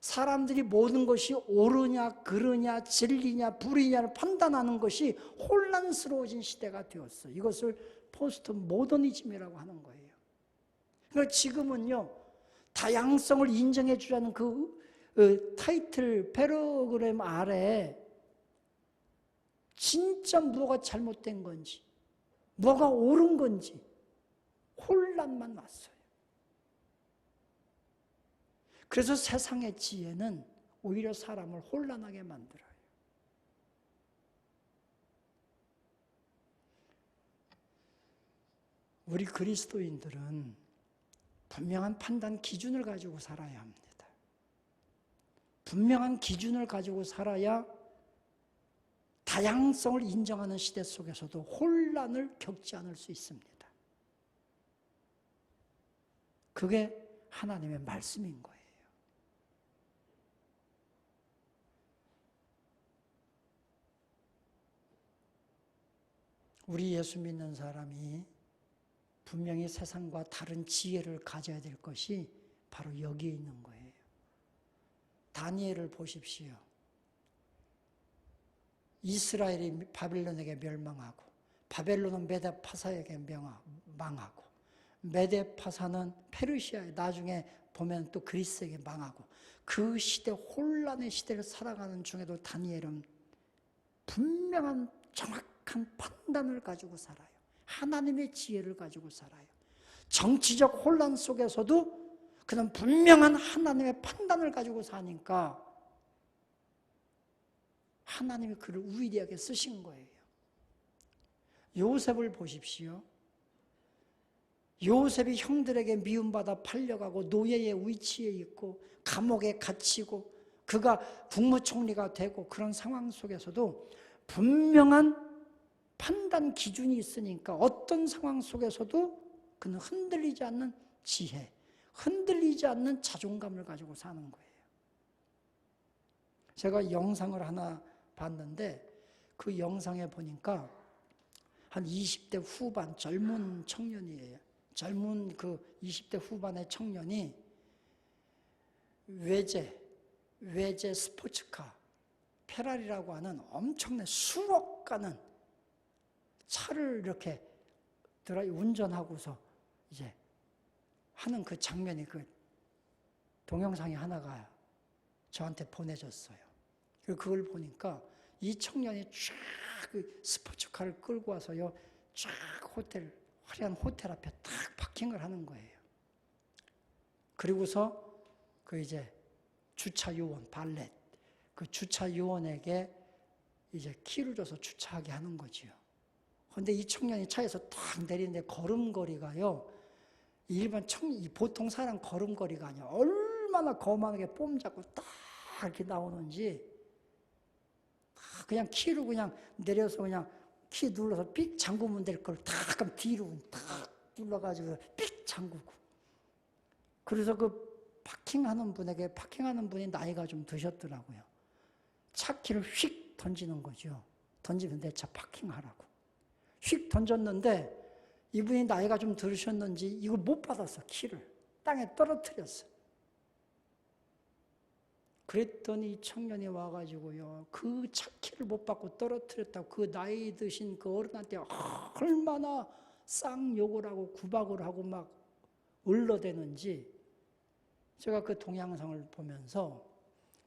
사람들이 모든 것이 옳으냐 그르냐 진리냐 불이냐를 판단하는 것이 혼란스러워진 시대가 되었어요. 이것을 포스트 모더니즘이라고 하는 거예요. 그러니까 지금은요, 다양성을 인정해 주자는 그 타이틀 패러그램 아래에 진짜 뭐가 잘못된 건지 뭐가 옳은 건지 혼란만 왔어요. 그래서 세상의 지혜는 오히려 사람을 혼란하게 만들어요. 우리 그리스도인들은 분명한 판단 기준을 가지고 살아야 합니다. 분명한 기준을 가지고 살아야 다양성을 인정하는 시대 속에서도 혼란을 겪지 않을 수 있습니다. 그게 하나님의 말씀인 거예요. 우리 예수 믿는 사람이 분명히 세상과 다른 지혜를 가져야 될 것이 바로 여기에 있는 거예요. 다니엘을 보십시오. 이스라엘이 바벨론에게 멸망하고 바벨론은 메데파사에게 망하고 메데파사는 페르시아에 나중에 보면 또 그리스에게 망하고 그 시대 혼란의 시대를 살아가는 중에도 다니엘은 분명한 정확한 판단을 가지고 살아요. 하나님의 지혜를 가지고 살아요. 정치적 혼란 속에서도 그는 분명한 하나님의 판단을 가지고 사니까 하나님이 그를 위대하게 쓰신 거예요. 요셉을 보십시오. 요셉이 형들에게 미움받아 팔려가고 노예의 위치에 있고 감옥에 갇히고 그가 국무총리가 되고 그런 상황 속에서도 분명한 판단 기준이 있으니까 어떤 상황 속에서도 그는 흔들리지 않는 지혜, 흔들리지 않는 자존감을 가지고 사는 거예요. 제가 영상을 하나 봤는데 그 영상에 보니까 한 20대 후반 젊은 청년이에요. 젊은 그 20대 후반의 청년이 외제 스포츠카 페라리라고 하는 엄청난 수억 가는 차를 이렇게 운전하고서 이제 하는 그 장면이 그 동영상이 하나가 저한테 보내졌어요. 그걸 보니까 이 청년이 쫙 그 스포츠카를 끌고 와서요, 쫙 화려한 호텔 앞에 딱 파킹을 하는 거예요. 그리고서 그 이제 주차 요원, 발렛, 그 주차 요원에게 이제 키를 줘서 주차하게 하는 거지요. 그런데 이 청년이 차에서 딱 내리는데 걸음걸이가요, 보통 사람 걸음걸이가 아니야. 얼마나 거만하게 뽐 잡고 딱 이렇게 나오는지, 그냥 키로 그냥 내려서 그냥 키 눌러서 삑 잠그면 될 걸 딱 그럼 뒤로 딱 눌러가지고 삑 잠그고. 그래서 그 파킹하는 분이 나이가 좀 드셨더라고요. 차 키를 휙 던지는 거죠. 던지면 내 차 파킹하라고. 휙 던졌는데 이분이 나이가 좀 들으셨는지 이걸 못 받았어. 키를 땅에 떨어뜨렸어. 그랬더니 이 청년이 와가지고요, 그 차 키를 못 받고 떨어뜨렸다고 그 나이 드신 그 어른한테 얼마나 쌍욕을 하고 구박을 하고 막 을러대는지, 제가 그 동영상을 보면서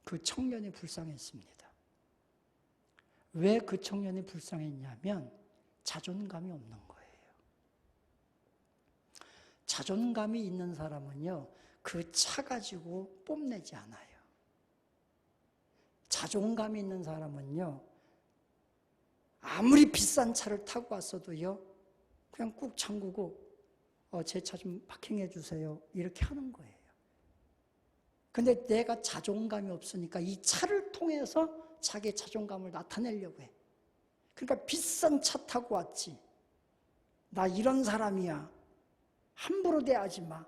그 청년이 불쌍했습니다. 왜 그 청년이 불쌍했냐면 자존감이 없는 거예요. 자존감이 있는 사람은요, 그 차 가지고 뽐내지 않아요. 자존감이 있는 사람은요, 아무리 비싼 차를 타고 왔어도요, 그냥 꾹 잠그고 제 차 좀 파킹해 주세요 이렇게 하는 거예요. 근데 내가 자존감이 없으니까 이 차를 통해서 자기의 자존감을 나타내려고 해. 그러니까 비싼 차 타고 왔지, 나 이런 사람이야, 함부로 대하지 마.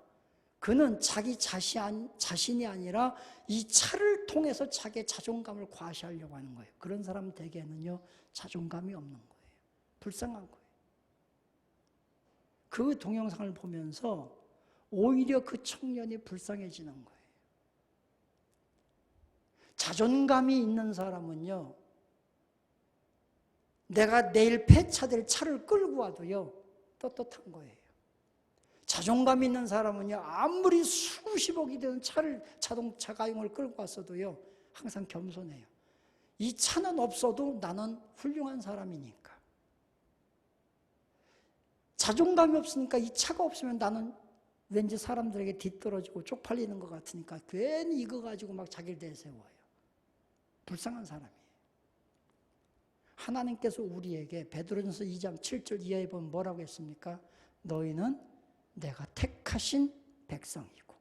그는 자기 자신이 아니라 이 차를 통해서 자기의 자존감을 과시하려고 하는 거예요. 그런 사람 대개는요, 자존감이 없는 거예요. 불쌍한 거예요. 그 동영상을 보면서 오히려 그 청년이 불쌍해지는 거예요. 자존감이 있는 사람은요, 내가 내일 폐차될 차를 끌고 와도요, 떳떳한 거예요. 자존감 있는 사람은요, 아무리 수십억이 되는 자동차 가용을 끌고 왔어도요, 항상 겸손해요. 이 차는 없어도 나는 훌륭한 사람이니까. 자존감이 없으니까 이 차가 없으면 나는 왠지 사람들에게 뒤떨어지고 쪽팔리는 것 같으니까 괜히 이거 가지고 막 자기를 내세워요. 불쌍한 사람이에요. 하나님께서 우리에게 베드로전서 2장 7절 이하에 보면 뭐라고 했습니까? 너희는 내가 택하신 백성이고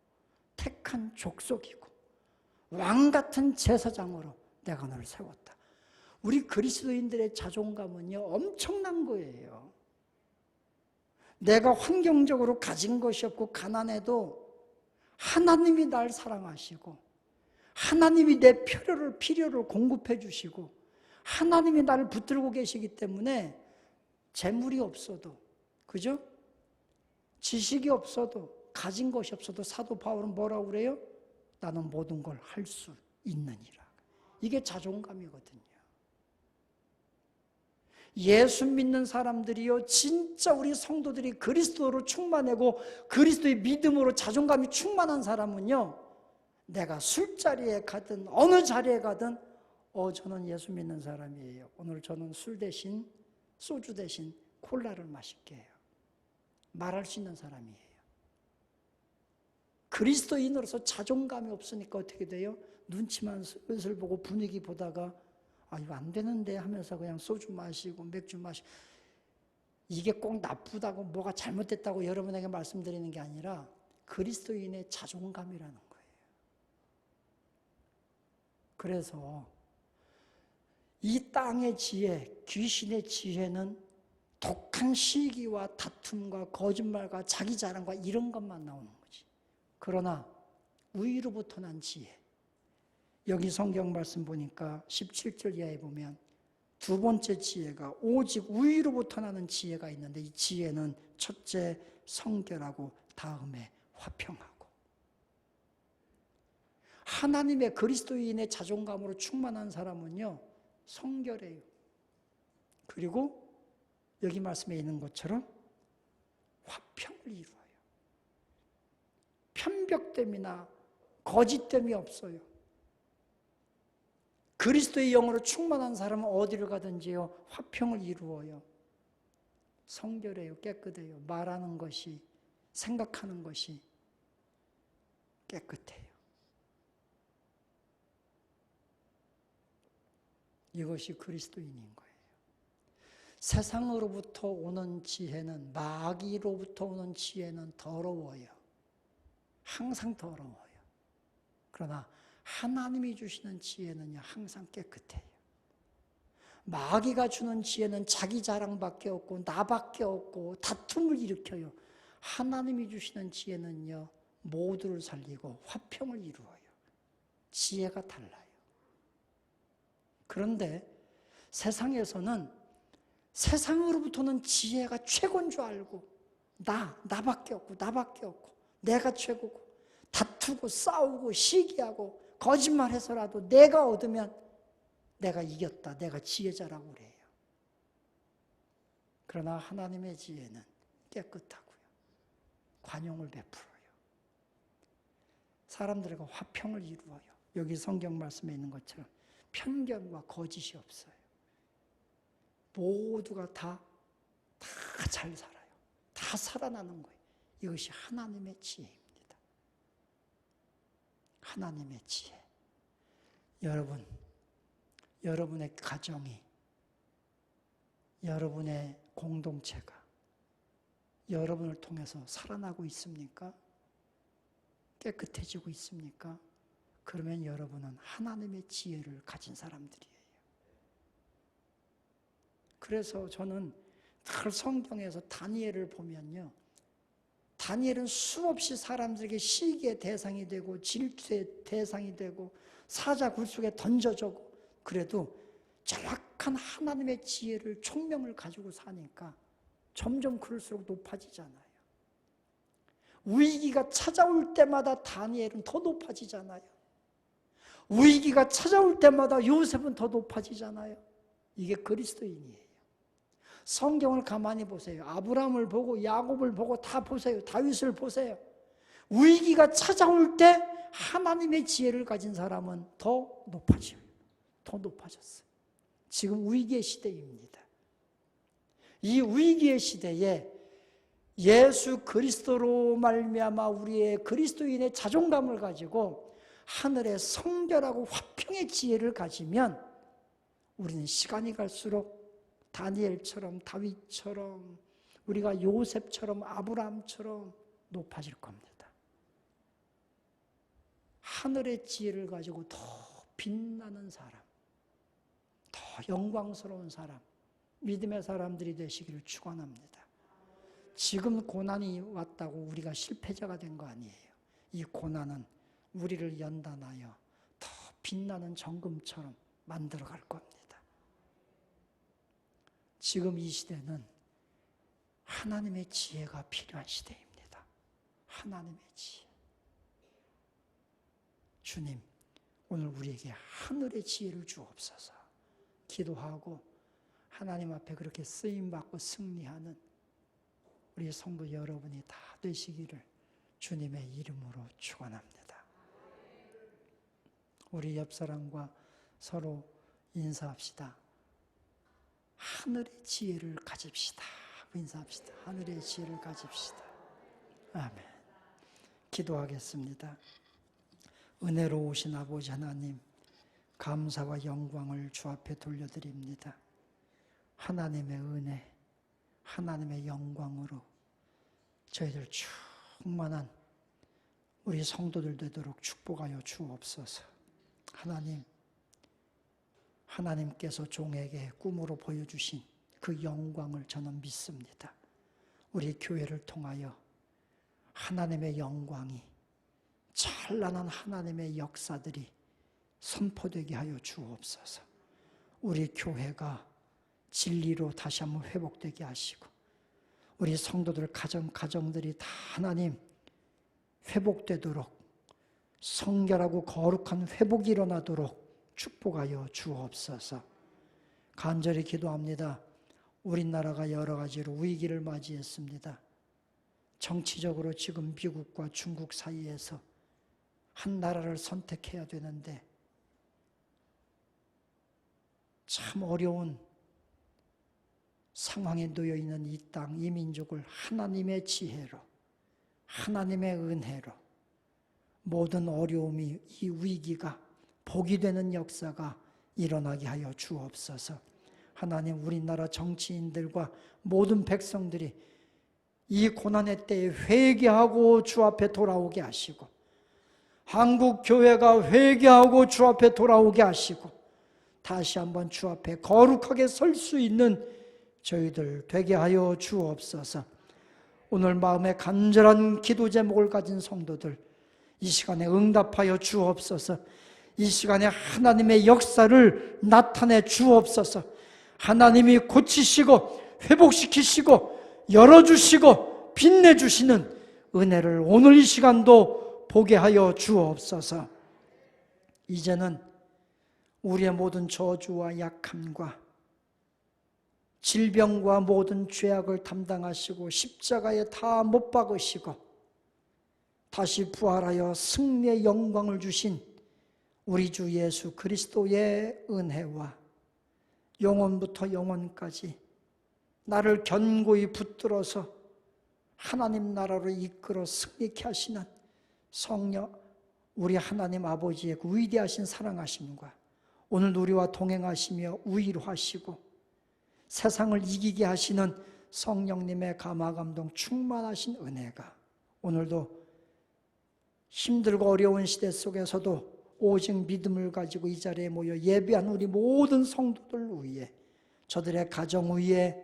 택한 족속이고 왕 같은 제사장으로 내가 너를 세웠다. 우리 그리스도인들의 자존감은요, 엄청난 거예요. 내가 환경적으로 가진 것이 없고 가난해도 하나님이 날 사랑하시고 하나님이 내 필요를 공급해 주시고 하나님이 나를 붙들고 계시기 때문에 재물이 없어도, 그죠? 지식이 없어도, 가진 것이 없어도 사도 바울은 뭐라고 그래요? 나는 모든 걸 할 수 있느니라. 이게 자존감이거든요. 예수 믿는 사람들이요, 진짜 우리 성도들이 그리스도로 충만하고 그리스도의 믿음으로 자존감이 충만한 사람은요, 내가 술자리에 가든 어느 자리에 가든 저는 예수 믿는 사람이에요. 오늘 저는 술 대신 소주 대신 콜라를 마실게요. 말할 수 있는 사람이에요. 그리스도인으로서 자존감이 없으니까 어떻게 돼요? 눈치만 슬슬 보고 분위기 보다가 이거 안 되는데 하면서 그냥 소주 마시고 맥주 마시고, 이게 꼭 나쁘다고 뭐가 잘못됐다고 여러분에게 말씀드리는 게 아니라 그리스도인의 자존감이라는 거예요. 그래서 이 땅의 지혜, 귀신의 지혜는 독한 시기와 다툼과 거짓말과 자기 자랑과 이런 것만 나오는 거지. 그러나 위로부터 난 지혜, 여기 성경 말씀 보니까 17절 이하에 보면 두 번째 지혜가 오직 위로부터 나는 지혜가 있는데, 이 지혜는 첫째 성결하고 다음에 화평하고. 하나님의 그리스도인의 자존감으로 충만한 사람은요, 성결해요. 그리고 여기 말씀에 있는 것처럼 화평을 이루어요. 편벽됨이나 거짓됨이 없어요. 그리스도의 영으로 충만한 사람은 어디를 가든지요, 화평을 이루어요. 성결해요. 깨끗해요. 말하는 것이, 생각하는 것이 깨끗해요. 이것이 그리스도인인 거예요. 세상으로부터 오는 지혜는, 마귀로부터 오는 지혜는 더러워요. 항상 더러워요. 그러나 하나님이 주시는 지혜는요, 항상 깨끗해요. 마귀가 주는 지혜는 자기 자랑밖에 없고 나밖에 없고 다툼을 일으켜요. 하나님이 주시는 지혜는요, 모두를 살리고 화평을 이루어요. 지혜가 달라요. 그런데 세상에서는 세상으로부터는 지혜가 최고인 줄 알고 나밖에 없고 내가 최고고 다투고 싸우고 시기하고 거짓말해서라도 내가 얻으면 내가 이겼다, 내가 지혜자라고 그래요. 그러나 하나님의 지혜는 깨끗하고요, 관용을 베풀어요. 사람들과 화평을 이루어요. 여기 성경 말씀에 있는 것처럼 편견과 거짓이 없어요. 모두가 다 잘 살아요. 다 살아나는 거예요. 이것이 하나님의 지혜입니다. 하나님의 지혜. 여러분의 가정이, 여러분의 공동체가 여러분을 통해서 살아나고 있습니까? 깨끗해지고 있습니까? 그러면 여러분은 하나님의 지혜를 가진 사람들이에요. 그래서 저는 늘 성경에서 다니엘을 보면요, 다니엘은 수없이 사람들에게 시기의 대상이 되고 질투의 대상이 되고 사자 굴 속에 던져져고, 그래도 정확한 하나님의 지혜를, 총명을 가지고 사니까 점점 그럴수록 높아지잖아요. 위기가 찾아올 때마다 다니엘은 더 높아지잖아요. 위기가 찾아올 때마다 요셉은 더 높아지잖아요. 이게 그리스도인이에요. 성경을 가만히 보세요. 아브라함을 보고 야곱을 보고 다 보세요. 다윗을 보세요. 위기가 찾아올 때 하나님의 지혜를 가진 사람은 더 높아져요. 더 높아졌어요. 지금 위기의 시대입니다. 이 위기의 시대에 예수 그리스도로 말미암아 우리의 그리스도인의 자존감을 가지고 하늘의 성결하고 화평의 지혜를 가지면 우리는 시간이 갈수록 다니엘처럼, 다윗처럼, 우리가 요셉처럼, 아브라함처럼 높아질 겁니다. 하늘의 지혜를 가지고 더 빛나는 사람, 더 영광스러운 사람, 믿음의 사람들이 되시기를 축원합니다. 지금 고난이 왔다고 우리가 실패자가 된 거 아니에요. 이 고난은 우리를 연단하여 더 빛나는 정금처럼 만들어 갈 겁니다. 지금 이 시대는 하나님의 지혜가 필요한 시대입니다. 하나님의 지혜. 주님, 오늘 우리에게 하늘의 지혜를 주옵소서. 기도하고 하나님 앞에 그렇게 쓰임받고 승리하는 우리 성도 여러분이 다 되시기를 주님의 이름으로 축원합니다. 우리 옆 사람과 서로 인사합시다. 하늘의 지혜를 가집시다. 인사합시다. 하늘의 지혜를 가집시다. 아멘. 기도하겠습니다. 은혜로우신 아버지 하나님, 감사와 영광을 주 앞에 돌려드립니다. 하나님의 은혜, 하나님의 영광으로 저희들 충만한 우리 성도들 되도록 축복하여 주옵소서. 하나님께서 종에게 꿈으로 보여주신 그 영광을 저는 믿습니다. 우리 교회를 통하여 하나님의 영광이, 찬란한 하나님의 역사들이 선포되게 하여 주옵소서. 우리 교회가 진리로 다시 한번 회복되게 하시고 우리 성도들 가정들이 다 하나님 회복되도록, 성결하고 거룩한 회복이 일어나도록 축복하여 주옵소서. 간절히 기도합니다. 우리나라가 여러 가지로 위기를 맞이했습니다. 정치적으로 지금 미국과 중국 사이에서 한 나라를 선택해야 되는데 참 어려운 상황에 놓여 있는 이 땅, 이 민족을 하나님의 지혜로, 하나님의 은혜로 모든 어려움이, 이 위기가 복이 되는 역사가 일어나게 하여 주옵소서. 하나님, 우리나라 정치인들과 모든 백성들이 이 고난의 때에 회개하고 주 앞에 돌아오게 하시고, 한국 교회가 회개하고 주 앞에 돌아오게 하시고, 다시 한번 주 앞에 거룩하게 설 수 있는 저희들 되게 하여 주옵소서. 오늘 마음에 간절한 기도 제목을 가진 성도들, 이 시간에 응답하여 주옵소서. 이 시간에 하나님의 역사를 나타내 주옵소서. 하나님이 고치시고 회복시키시고 열어주시고 빛내주시는 은혜를 오늘 이 시간도 보게 하여 주옵소서. 이제는 우리의 모든 저주와 약함과 질병과 모든 죄악을 담당하시고 십자가에 다 못 박으시고 다시 부활하여 승리의 영광을 주신 우리 주 예수 그리스도의 은혜와 영원부터 영원까지 나를 견고히 붙들어서 하나님 나라로 이끌어 승리케 하시는 성령, 우리 하나님 아버지의 그 위대하신 사랑하심과 오늘 우리와 동행하시며 위로하시고 세상을 이기게 하시는 성령님의 감화감동 충만하신 은혜가 오늘도 힘들고 어려운 시대 속에서도 오직 믿음을 가지고 이 자리에 모여 예배한 우리 모든 성도들 위해, 저들의 가정 위에,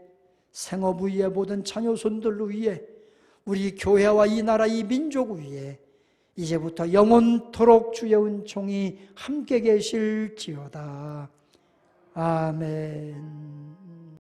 생업 위에, 모든 자녀손들 위에, 우리 교회와 이 나라 이 민족 위에 이제부터 영원토록 주의 은총이 함께 계실지어다. 아멘.